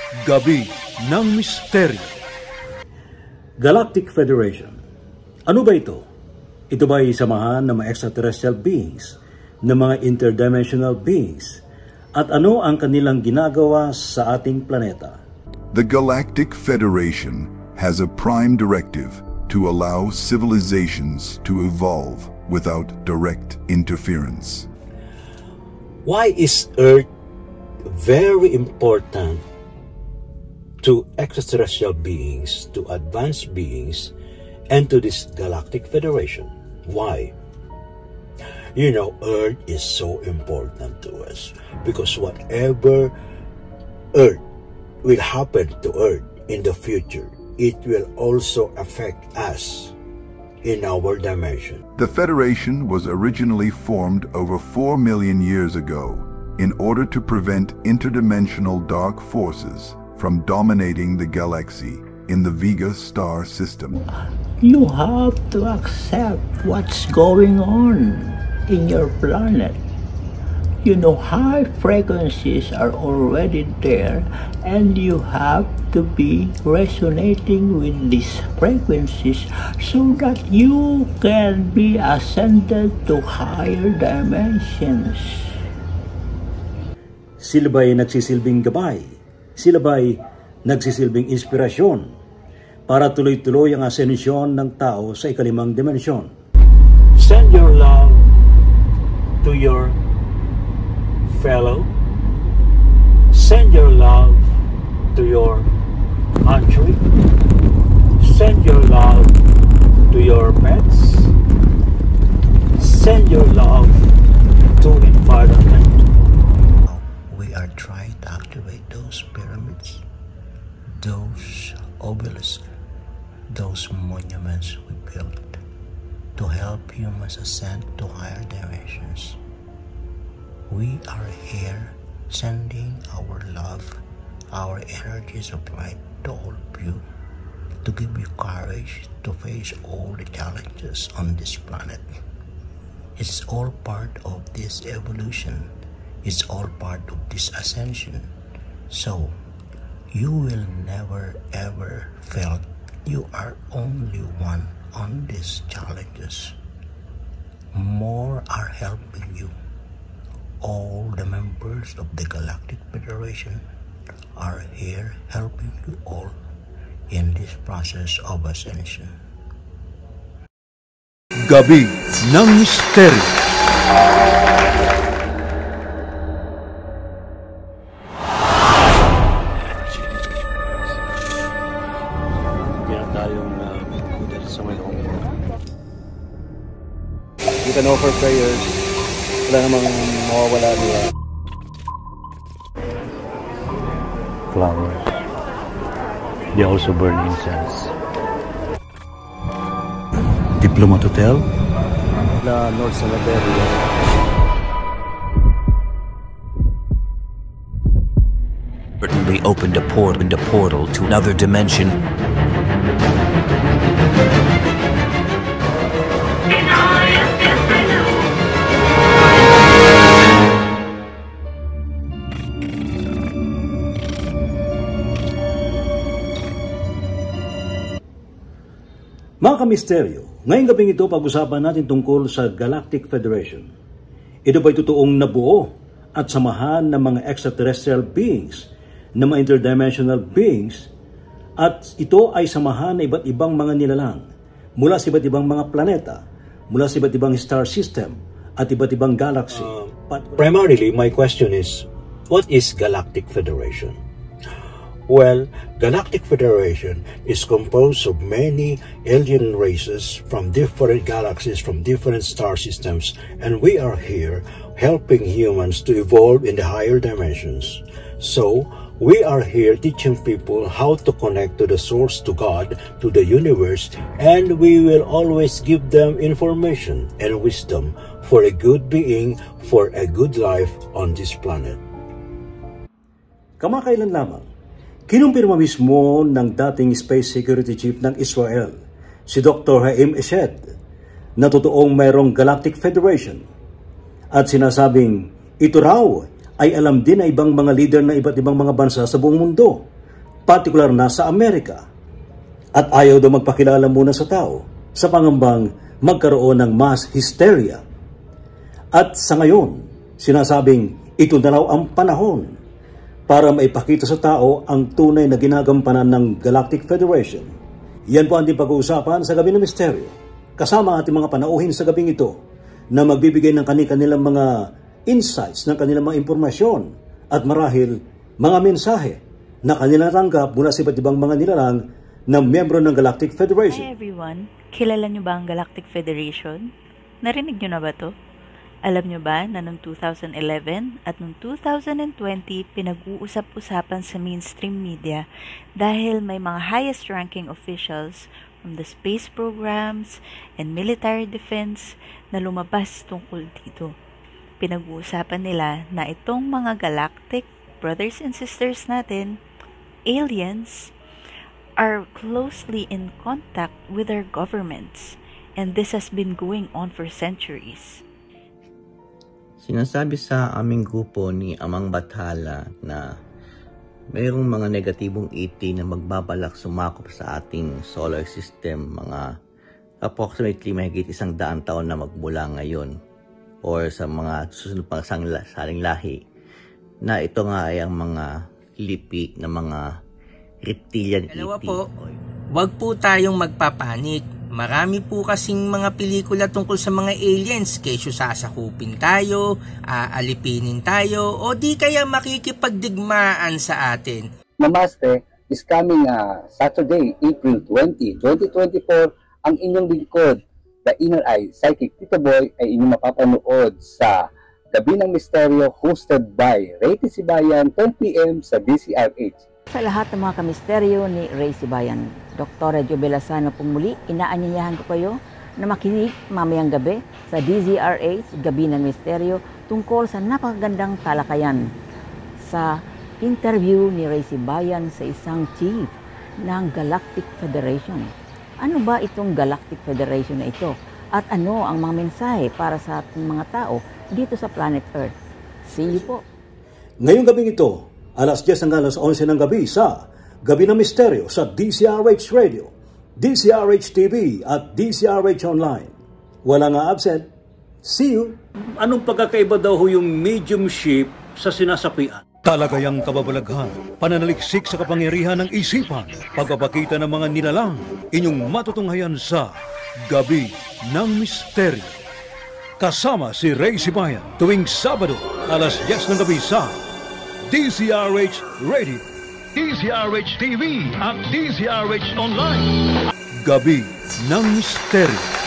Gabi ng Misteryo. Galactic Federation. Ano ba ito? Ito ba ay samahan ng mga extraterrestrial beings, ng mga interdimensional beings? At ano ang kanilang ginagawa sa ating planeta? The Galactic Federation has a prime directive to allow civilizations to evolve without direct interference. Why is Earth very important to extraterrestrial beings, to advanced beings, and to this Galactic Federation? Why? You know, Earth is so important to us because whatever Earth will happen to Earth in the future, it will also affect us in our dimension. The Federation was originally formed over 4 million years ago in order to prevent interdimensional dark forces from dominating the galaxy in the Vega star system. You have to accept what's going on in your planet. You know, high frequencies are already there, and you have to be resonating with these frequencies so that you can be ascended to higher dimensions. Sila ba'y nagsisilbing gabay? Sila ba'y nagsisilbing inspirasyon para tuloy-tuloy ang asensyon ng tao sa ikalimang dimensyon? Send your love to your fellow. Send your love to your country. Send your love to your pets. Send your love to environment. We are trying to activate those pyramids, those obelisks, those monuments we built to help humans ascend to higher dimensions. We are here sending our love, our energies of light to all of you, to give you courage to face all the challenges on this planet. It's all part of this evolution. It's all part of this ascension. So, you will never ever feel you are only one on these challenges. More are helping you. All the members of the Galactic Federation are here helping you all in this process of ascension. Gabi ng Misteryo. You can offer prayers. Wala namang mawawala niya. Flowers. They also burn incense. Diplomat Hotel? La North Cemetery. Certainly opened a portal to another dimension. Mga kamisteryo, ngayong gabing ito pag-usapan natin tungkol sa Galactic Federation. Ito ba'y totoong nabuo at samahan ng mga extraterrestrial beings, ng mga interdimensional beings, at ito ay samahan ng iba't ibang mga nilalang mula sa iba't ibang mga planeta, mula sa iba't ibang star system at iba't ibang galaxy. Primarily, my question is, what is Galactic Federation? Well, Galactic Federation is composed of many alien races from different galaxies, from different star systems, and we are here helping humans to evolve in the higher dimensions. So, we are here teaching people how to connect to the source, to God, to the universe, and we will always give them information and wisdom for a good being, for a good life on this planet. Kamakailan lamang, kinumpirma mismo ng dating Space Security Chief ng Israel, si Dr. Haim Eshed, na totoong mayroong Galactic Federation. At sinasabing ito raw ay alam din ng ibang mga leader ng iba't ibang mga bansa sa buong mundo partikular na sa Amerika. At ayaw daw magpakilala muna sa tao sa pangambang magkaroon ng mass hysteria. At sa ngayon, sinasabing ito na raw ang panahon para maipakita sa tao ang tunay na ginagampanan ng Galactic Federation. Yan po ang ating pag-uusapan sa Gabi ng Misteryo. Kasama ang ating mga panauhin sa gabing ito na magbibigay ng kanilang mga insights, ng kanilang mga impormasyon at marahil mga mensahe na kanilang tanggap mula sa iba't ibang mga nilalang na miyembro ng Galactic Federation. Hi everyone! Kilala niyo ba ang Galactic Federation? Narinig niyo na ba to? Alam niyo ba na noong 2011 at noong 2020 pinag-uusap-usapan sa mainstream media dahil may mga highest ranking officials from the space programs and military defense na lumabas tungkol dito. Pinag-uusapan nila na itong mga galactic brothers and sisters natin, aliens, are closely in contact with our governments, and this has been going on for centuries. Sinasabi sa aming grupo ni Amang Bathala na mayroong mga negatibong ET na magbabalak sumakop sa ating solar system mga approximately mahigit 100 taon na magmula ngayon or sa mga susunod pang saling lahi na ito nga ay ang mga lipi na mga reptilian Dalawa ET. po, wag po tayong magpapanik. Marami po kasing mga pelikula tungkol sa mga aliens, kesyo sasakupin tayo, aalipinin tayo, o di kaya makikipagdigmaan sa atin. Namaste is coming Saturday, April 20, 2024. Ang inyong lingkod, The Inner Eye Psychic Tito Boy, ay inyong mapapanood sa Gabi ng Misteryo hosted by Ray Sibayan, 10 p.m. sa DCRH. Sa lahat ng mga kamisteryo ni Ray Sibayan, Dr. Jobe Lazano pong muli, inaanyayahan ko kayo na makinig mamayang gabi sa DZRH Gabi ng Misteryo tungkol sa napakagandang talakayan sa interview ni Ray Sibayan sa isang chief ng Galactic Federation. Ano ba itong Galactic Federation na ito? At ano ang mga mensahe para sa ating mga tao dito sa planet Earth? See you po! Ngayong gabing ito, alas 10 hanggang alas 11 ng gabi sa Gabi ng Misteryo sa DCRH Radio, DCRH TV at DCRH Online. Wala nga absent. See you! Anong pagkakaiba daw yung mediumship sa sinasapian? Talagayang kababalaghan, pananaliksik sa kapangyarihan ng isipan, pagpapakita ng mga nilalang, inyong matutunghayan sa Gabi ng Misteryo. Kasama si Ray Sibayan tuwing Sabado, alas 10 ng gabi sa DCRH Radio, DCRH TV at DCRH Online. Gabi ng Misteryo.